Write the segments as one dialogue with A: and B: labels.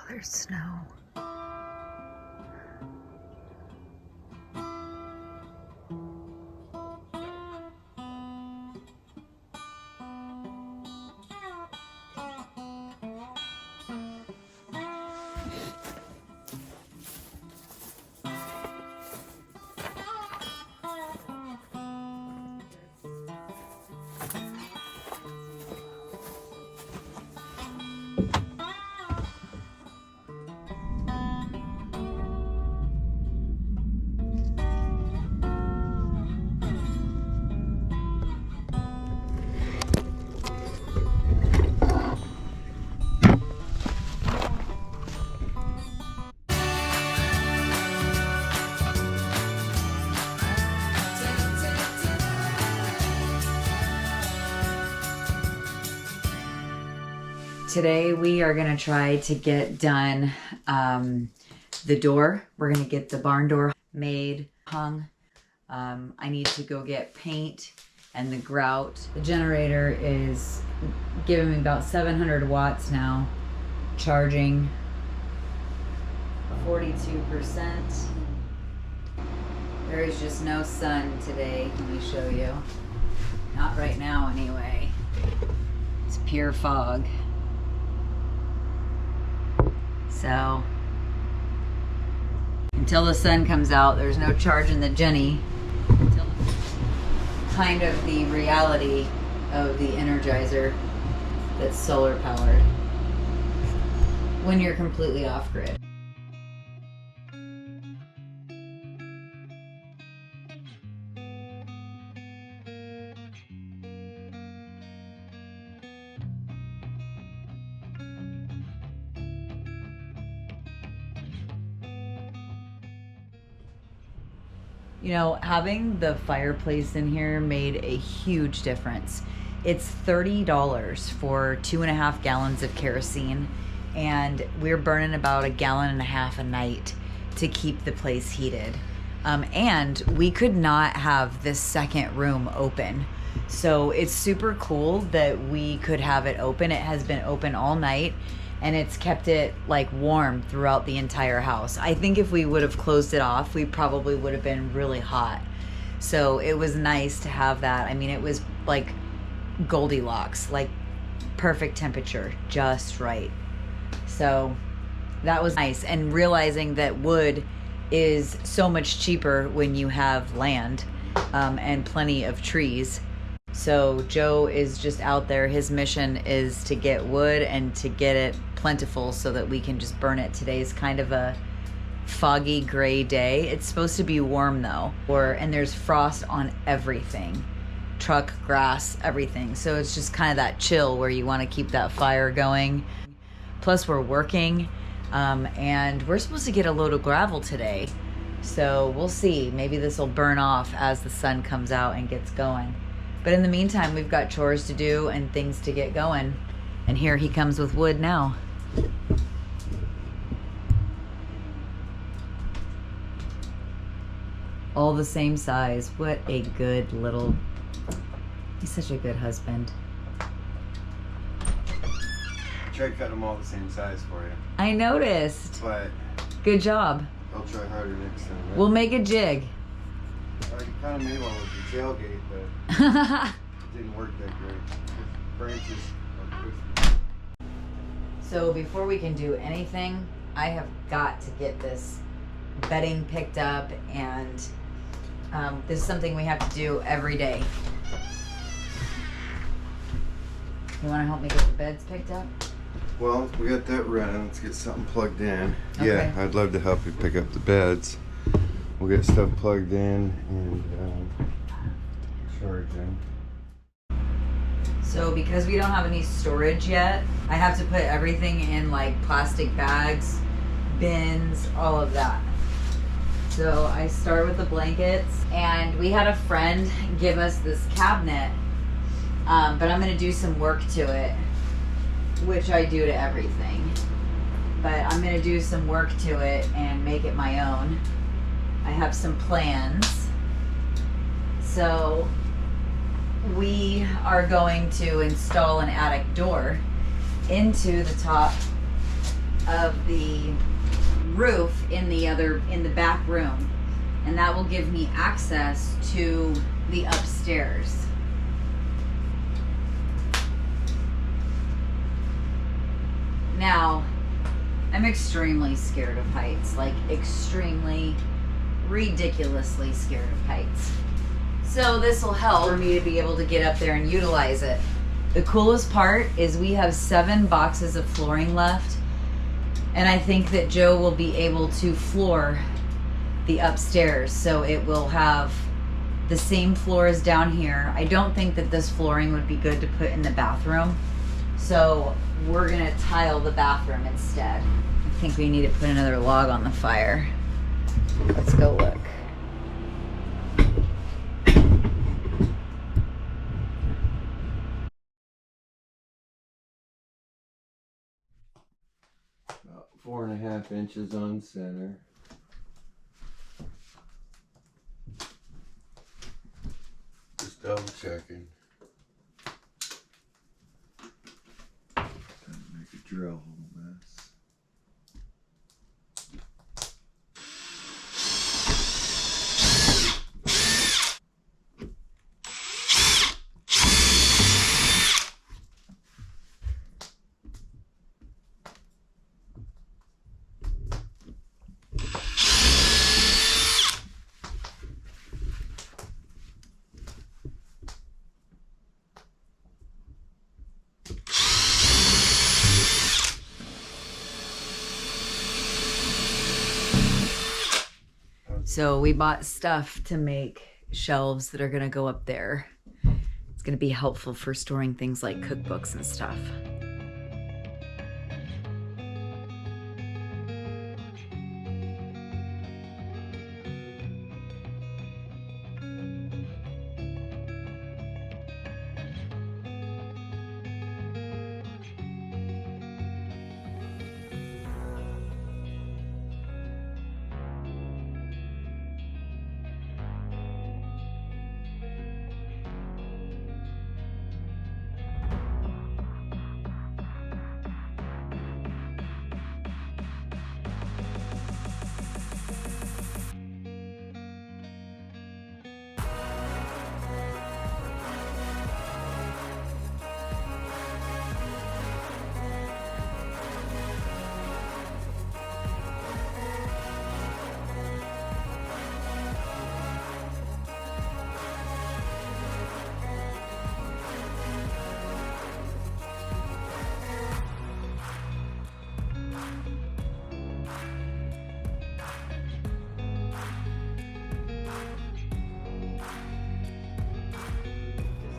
A: there's snow. Today we are gonna try to get done the door. We're gonna get the barn door made, hung. I need to go get paint and the grout. The generator is giving me about 700 watts now, charging 42%. There is just no sun today, let me show you. Not right now anyway. It's pure fog. So, until the sun comes out, there's no charge in the Jenny. Until kind of the reality of the Energizer that's solar powered. When you're completely off grid. You know, having the fireplace in here made a huge difference. It's $30 for 2.5 gallons of kerosene, and we're burning about 1.5 gallons a night to keep the place heated. And we could not have this second room open. So it's super cool that we could have it open. It has been open all night, and it's kept it like warm throughout the entire house. I think if we would have closed it off, we probably would have been really hot. So it was nice to have that. I mean, it was like Goldilocks, like perfect temperature, just right. So that was nice. And realizing that wood is so much cheaper when you have land and plenty of trees. So Joe is just out there. His mission is to get wood and to get it plentiful so that we can just burn it. Today's kind of a foggy gray day. It's supposed to be warm though, and there's frost on everything. Truck, grass, everything. So it's just kind of that chill where you want to keep that fire going. Plus we're working and we're supposed to get a load of gravel today. So we'll see. Maybe this will burn off as the sun comes out and gets going. But in the meantime, we've got chores to do and things to get going. And here he comes with wood now. All the same size. What a good little... He's such a good husband.
B: I tried cutting them all the same size for you.
A: I noticed.
B: But...
A: Good job.
B: I'll try harder next time. Right?
A: We'll make a jig.
B: I kind of made one with the tailgate, but it didn't work that great. The branches are twisted.
A: So before we can do anything, I have got to get this bedding picked up, and this is something we have to do every day. You want to help me get the beds picked up?
B: Well, we got that running. Let's get something plugged in.
A: Okay.
B: Yeah, I'd love to help you pick up the beds. We'll get stuff plugged in and charging.
A: So because we don't have any storage yet, I have to put everything in like plastic bags, bins, all of that. So I start with the blankets, and we had a friend give us this cabinet, but I'm gonna do some work to it, which I do to everything. But I'm gonna do some work to it and make it my own. I have some plans. So we are going to install an attic door into the top of the roof in the back room, and that will give me access to the upstairs. Now, I'm extremely scared of heights, like extremely, ridiculously scared of heights. So this will help for me to be able to get up there and utilize it. The coolest part is we have 7 boxes of flooring left, and I think that Joe will be able to floor the upstairs, so it will have the same floor as down here. I don't think that this flooring would be good to put in the bathroom, so we're gonna tile the bathroom instead. I think we need to put another log on the fire. Let's go look.
B: About 4.5 inches on center. Just double checking. Doesn't make a drill hole mess.
A: So we bought stuff to make shelves that are gonna go up there. It's gonna be helpful for storing things like cookbooks and stuff.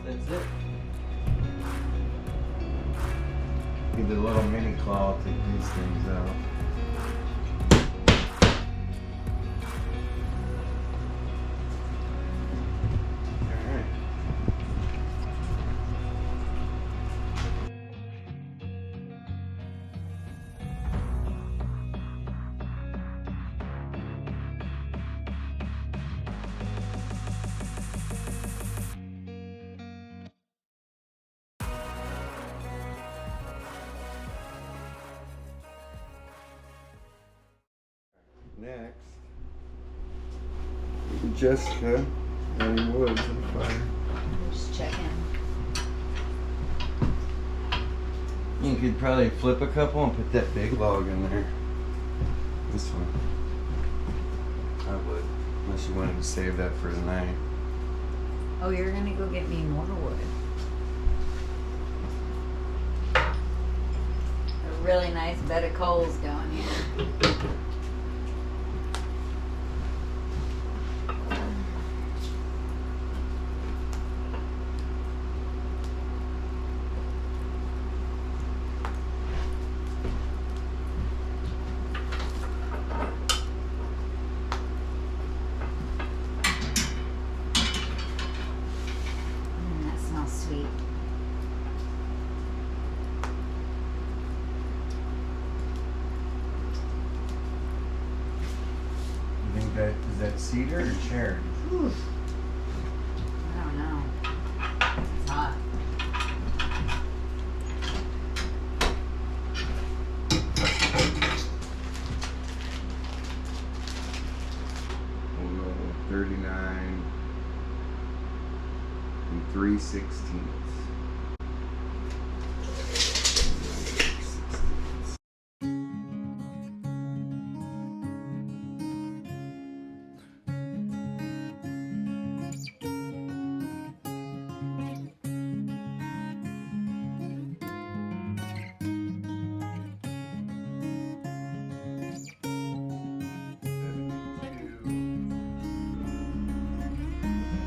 B: That's it. Need a little mini claw to take these things out. Alright. Next, Jessica adding wood to the fire.
A: Just checking.
B: You could probably flip a couple and put that big log in there. This one. I would, unless you wanted to save that for tonight.
A: Oh, you're gonna go get me more wood. A really nice bed of coals going here. That smells sweet.
B: You think that is that cedar or cherry?
A: Whew. I don't know. It's hot.
B: 3/16.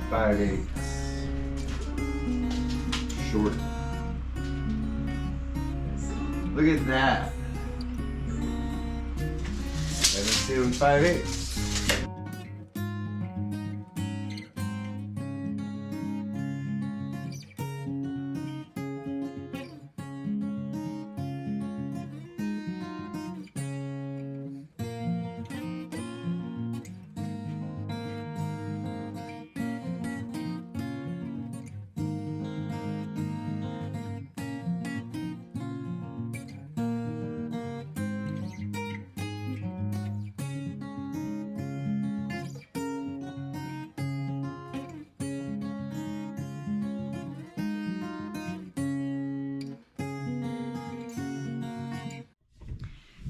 B: Five eighths. Short. Look at that. 7 2 5/8.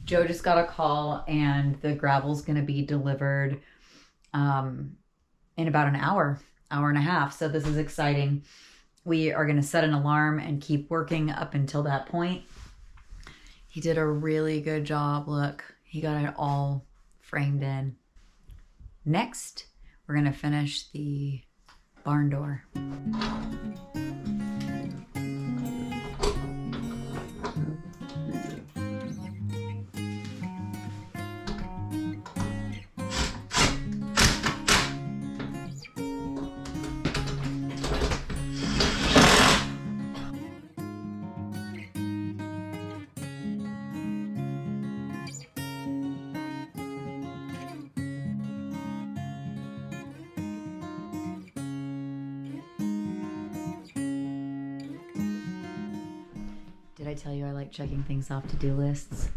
A: Joe just got a call and the gravel's going to be delivered in about an hour and a half. So this is exciting. We are going to set an alarm and keep working up until that point. He did a really good job. Look, he got it all framed in. Next, we're going to finish the barn door. Did I tell you I like checking things off to-do lists?